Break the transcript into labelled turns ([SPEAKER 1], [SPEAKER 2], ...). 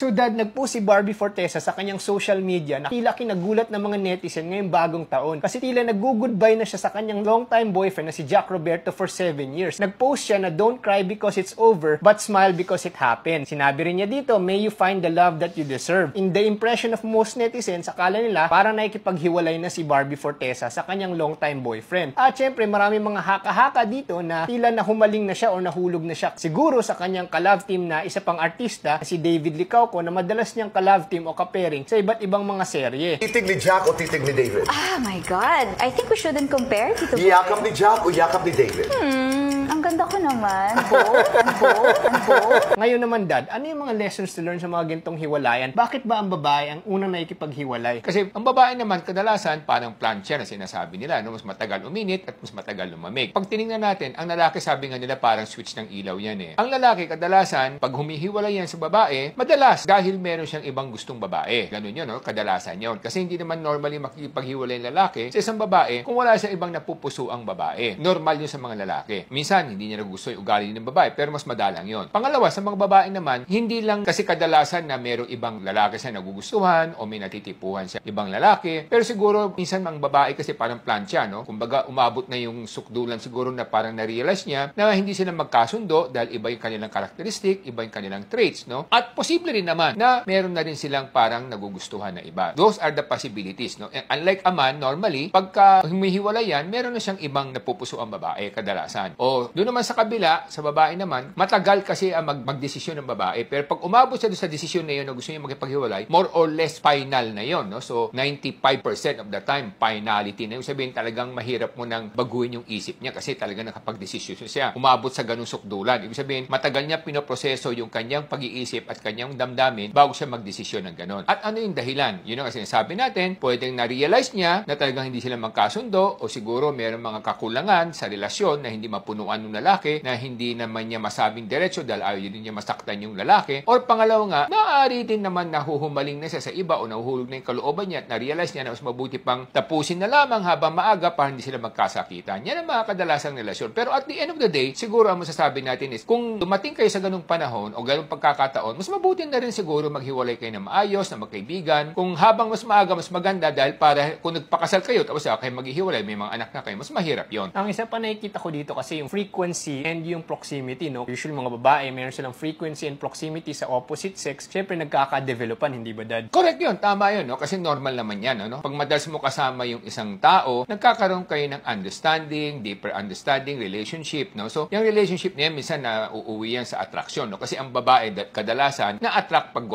[SPEAKER 1] So dad, nagpost si Barbie Fortesa sa kanyang social media na tila kinagulat ng mga netizen ngayong bagong taon. Kasi tila nag-goodbye na siya sa kanyang long-time boyfriend na si Jack Roberto for 7 years. Nag-post siya na don't cry because it's over, but smile because it happened. Sinabi rin niya dito, may you find the love that you deserve. In the impression of most netizens, akala nila parang nakikipaghiwalay na si Barbie Fortesa sa kanyang long-time boyfriend. At syempre, marami mga haka-haka dito na tila nahumaling na siya o nahulog na siya. Siguro sa kanyang ka-love team na isa pang artista, si David Licauco, na madalas niyang ka-love team o ka-pairing sa iba't ibang mga serye.
[SPEAKER 2] Titig ni Jack o titig ni David?
[SPEAKER 3] Ah, my God. I think we shouldn't compare, Tito Boy.
[SPEAKER 2] Yakap ni Jack o yakap ni David?
[SPEAKER 3] Ang ganda ko naman.
[SPEAKER 1] Ngayon naman, Dad, ano yung mga lessons to learn sa mga gintong hiwalayan? Bakit ba ang babae ang unang nakikipaghiwalay?
[SPEAKER 4] Kasi ang babae naman, kadalasan, parang plancha na sinasabi nila, no? Mas matagal uminit at mas matagal lumamig. Pag tinignan natin, ang lalaki, sabi nga nila, parang switch ng ilaw yan eh. Ang lalaki, kadalasan, pag humihiwalay yan sa babae, madalas, dahil meron siyang ibang gustong babae. Ganun yun, no? Kadalasan yun. Kasi hindi naman normally makikipaghiwalay ang lalaki sa isang babae kung wala siya ibang napupuso ang babae. Normal yun sa mga lalaki. Minsan, hindi niya nagusto yung ugali ng babae, pero mas madalang yun. Pangalawa, sa mga babae naman, hindi lang kasi kadalasan na merong ibang lalaki siya nagugustuhan o may natitipuhan siya ibang lalaki, pero siguro minsan mga babae kasi parang plancha, no? Kumbaga, umabot na yung sukdulan siguro na parang na-realize niya na hindi sila magkasundo dahil iba yung kanilang karakteristik, iba yung kanilang traits, no? At posible rin naman na meron na rin silang parang nagugustuhan na iba. Those are the possibilities, no? And unlike a man, normally, pagka humihiwalay yan, meron na siyang ibang napupuso ang babae kadalasan. O doon naman sa kabila, sa babae naman, matagal kasi ang magdesisyon ng babae. Pero pag umabot siya doon sa desisyon na yun na gusto niya magpaghiwalay, more or less final na yun, no? So 95% of the time, finality na yun. Sabihin talagang mahirap mo nang baguhin yung isip niya kasi talagang nakapagdesisyon siya. Umabot sa ganung sukdulan. Ibig sabihin, matagal niya pinoproseso yung kanyang pag-iisip at kanyang damdamin bago siya magdesisyon ng ganon. At ano yung dahilan? Yun ang kasi sabi natin, pwedeng na-realize niya na talagang hindi sila magkasundo o siguro mayroong mga kakulangan sa relasyon na hindi mapunuan ng lalaki, na hindi naman niya masabing diretso dahil ayaw din niya masaktan yung lalaki. Or pangalawa nga, maaari din naman nahuhumaling na siya sa iba o nahuhulog na yung kalooban niya at na-realize niya na mas mabuti pang tapusin na lamang habang maaga para hindi sila magkasakitan. Yan ang mga kadalasang relasyon. Pero at the end of the day, siguro ang masasabi natin is kung dumating kayo sa ganung panahon o ganung pagkakataon, mas mabuti na rin siguro maghiwalay kayo na maayos, na magkaibigan. Kung habang mas maaga, mas maganda dahil para kung nagpakasal kayo tapos kayo maghihiwalay, may mga anak na kayo, mas mahirap yon.
[SPEAKER 1] Ang isa pa nakikita ko dito kasi yung frequency and yung proximity, no? Usually mga babae, meron silang frequency and proximity sa opposite sex. Siyempre, nagkaka-developan, hindi ba, Dad?
[SPEAKER 4] Correct yun, tama yun, no? Kasi normal naman yan, no? Pag madalas mo kasama yung isang tao, nagkakaroon kayo ng understanding, deeper understanding, relationship, no? So, yung relationship niya, minsan na uuwi yan sa attraction, no? Kasi ang babae, kadalasan, na-attract pag